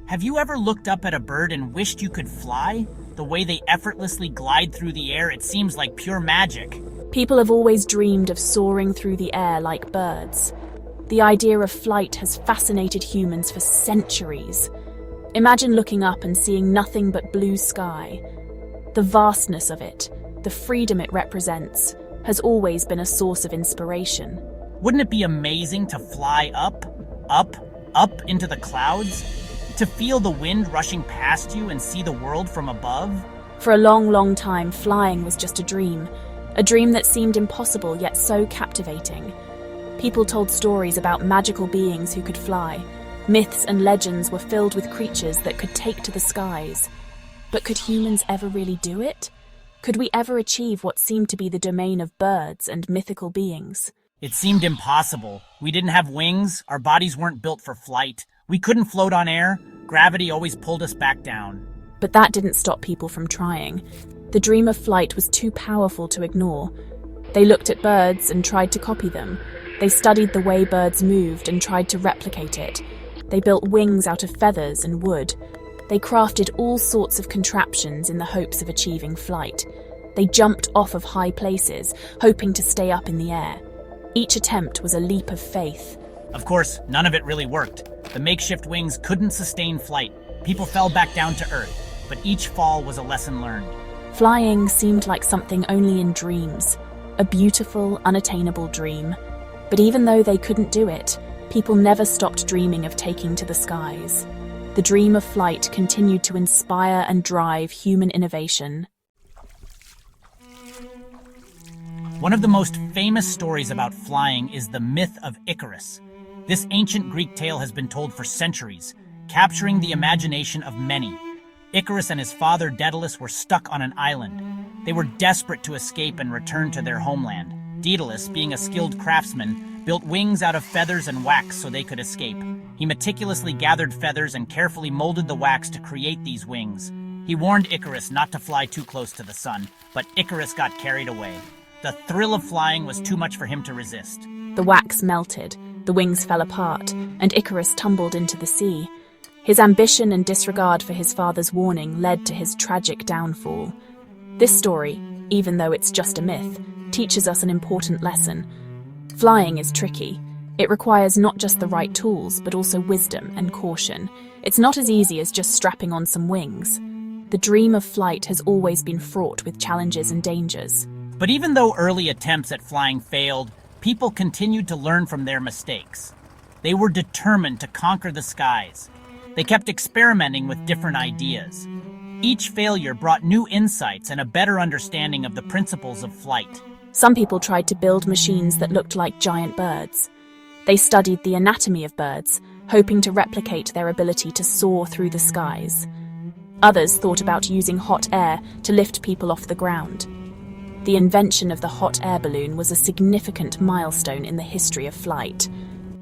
Have you ever looked up at a bird and wished you could fly? The way they effortlessly glide through the air, it seems like pure magic. People have always dreamed of soaring through the air like birds. The idea of flight has fascinated humans for centuries. Imagine looking up and seeing nothing but blue sky. The vastness of it, the freedom it represents, has always been a source of inspiration. Wouldn't it be amazing to fly up into the clouds? To feel the wind rushing past you and see the world from above? For a long, long time, flying was just a dream that seemed impossible yet so captivating. People told stories about magical beings who could fly. Myths and legends were filled with creatures that could take to the skies. But could humans ever really do it? Could we ever achieve what seemed to be the domain of birds and mythical beings? It seemed impossible. We didn't have wings, our bodies weren't built for flight. We couldn't float on air, gravity always pulled us back down. But that didn't stop people from trying. The dream of flight was too powerful to ignore. They looked at birds and tried to copy them. They studied the way birds moved and tried to replicate it. They built wings out of feathers and wood. They crafted all sorts of contraptions in the hopes of achieving flight. They jumped off of high places, hoping to stay up in the air. Each attempt was a leap of faith. Of course, none of it really worked. The makeshift wings couldn't sustain flight. People fell back down to earth, but each fall was a lesson learned. Flying seemed like something only in dreams, a beautiful, unattainable dream. But even though they couldn't do it, people never stopped dreaming of taking to the skies. The dream of flight continued to inspire and drive human innovation. One of the most famous stories about flying is the myth of Icarus. This ancient Greek tale has been told for centuries, capturing the imagination of many. Icarus and his father Daedalus were stuck on an island. They were desperate to escape and return to their homeland. Daedalus, being a skilled craftsman, built wings out of feathers and wax so they could escape. He meticulously gathered feathers and carefully molded the wax to create these wings. He warned Icarus not to fly too close to the sun, but Icarus got carried away. The thrill of flying was too much for him to resist. The wax melted, the wings fell apart, and Icarus tumbled into the sea. His ambition and disregard for his father's warning led to his tragic downfall. This story, even though it's just a myth, teaches us an important lesson. Flying is tricky. It requires not just the right tools, but also wisdom and caution. It's not as easy as just strapping on some wings. The dream of flight has always been fraught with challenges and dangers. But even though early attempts at flying failed, people continued to learn from their mistakes. They were determined to conquer the skies. They kept experimenting with different ideas. Each failure brought new insights and a better understanding of the principles of flight. Some people tried to build machines that looked like giant birds. They studied the anatomy of birds, hoping to replicate their ability to soar through the skies. Others thought about using hot air to lift people off the ground. The invention of the hot air balloon was a significant milestone in the history of flight.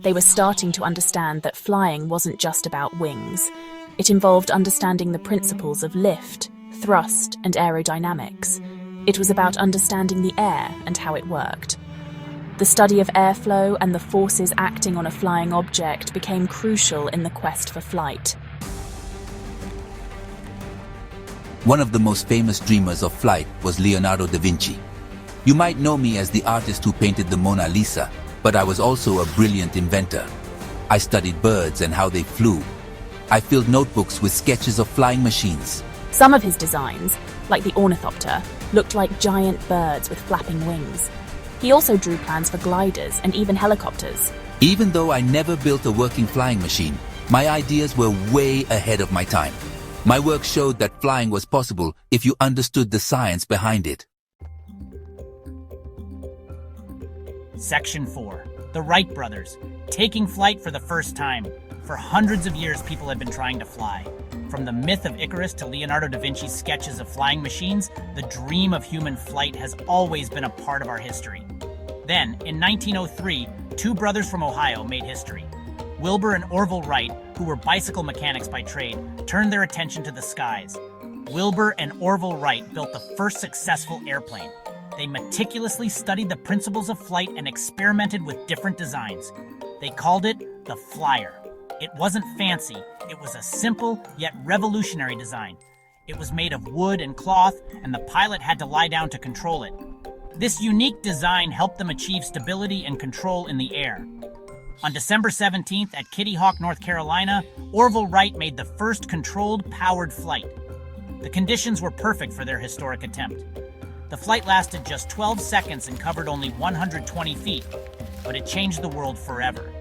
They were starting to understand that flying wasn't just about wings. It involved understanding the principles of lift, thrust, and aerodynamics. It was about understanding the air and how it worked. The study of airflow and the forces acting on a flying object became crucial in the quest for flight. One of the most famous dreamers of flight was Leonardo da Vinci. You might know me as the artist who painted the Mona Lisa, but I was also a brilliant inventor. I studied birds and how they flew. I filled notebooks with sketches of flying machines. Some of his designs, like the ornithopter, looked like giant birds with flapping wings. He also drew plans for gliders and even helicopters. Even though I never built a working flying machine, my ideas were way ahead of my time. My work showed that flying was possible if you understood the science behind it. Section 4. The Wright brothers, taking flight for the first time. For hundreds of years, people have been trying to fly. From the myth of Icarus to Leonardo da Vinci's sketches of flying machines, the dream of human flight has always been a part of our history. Then, in 1903, two brothers from Ohio made history. Wilbur and Orville Wright, who were bicycle mechanics by trade, turned their attention to the skies. Wilbur and Orville Wright built the first successful airplane. They meticulously studied the principles of flight and experimented with different designs. They called it the Flyer. It wasn't fancy, it was a simple yet revolutionary design. It was made of wood and cloth, and the pilot had to lie down to control it. This unique design helped them achieve stability and control in the air. On December 17th at Kitty Hawk, North Carolina, Orville Wright made the first controlled, powered flight. The conditions were perfect for their historic attempt. The flight lasted just 12 seconds and covered only 120 feet, but it changed the world forever.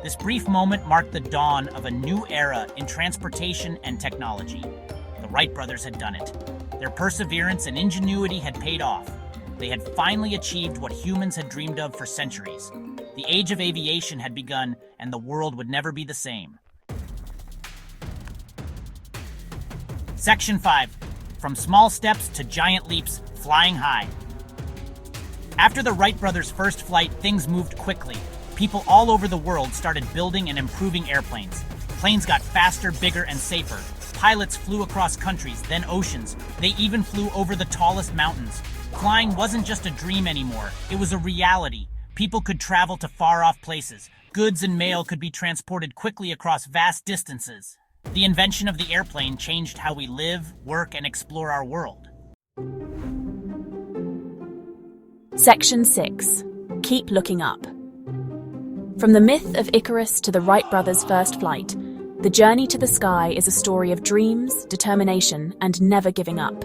This brief moment marked the dawn of a new era in transportation and technology. The Wright brothers had done it. Their perseverance and ingenuity had paid off. They had finally achieved what humans had dreamed of for centuries. The age of aviation had begun, and the world would never be the same. Section 5. From small steps to giant leaps, flying high. After the Wright brothers' first flight, things moved quickly. People all over the world started building and improving airplanes. Planes got faster, bigger, and safer. Pilots flew across countries, then oceans. They even flew over the tallest mountains. Flying wasn't just a dream anymore, it was a reality. People could travel to far-off places. Goods and mail could be transported quickly across vast distances. The invention of the airplane changed how we live, work, and explore our world. Section 6. Keep looking up. From the myth of Icarus to the Wright brothers' first flight, the journey to the sky is a story of dreams, determination, and never giving up.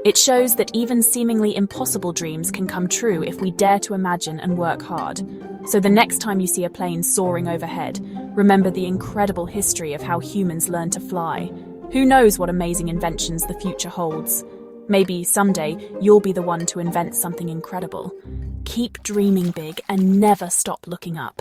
It shows that even seemingly impossible dreams can come true if we dare to imagine and work hard. So the next time you see a plane soaring overhead, remember the incredible history of how humans learned to fly. Who knows what amazing inventions the future holds? Maybe someday you'll be the one to invent something incredible. Keep dreaming big and never stop looking up.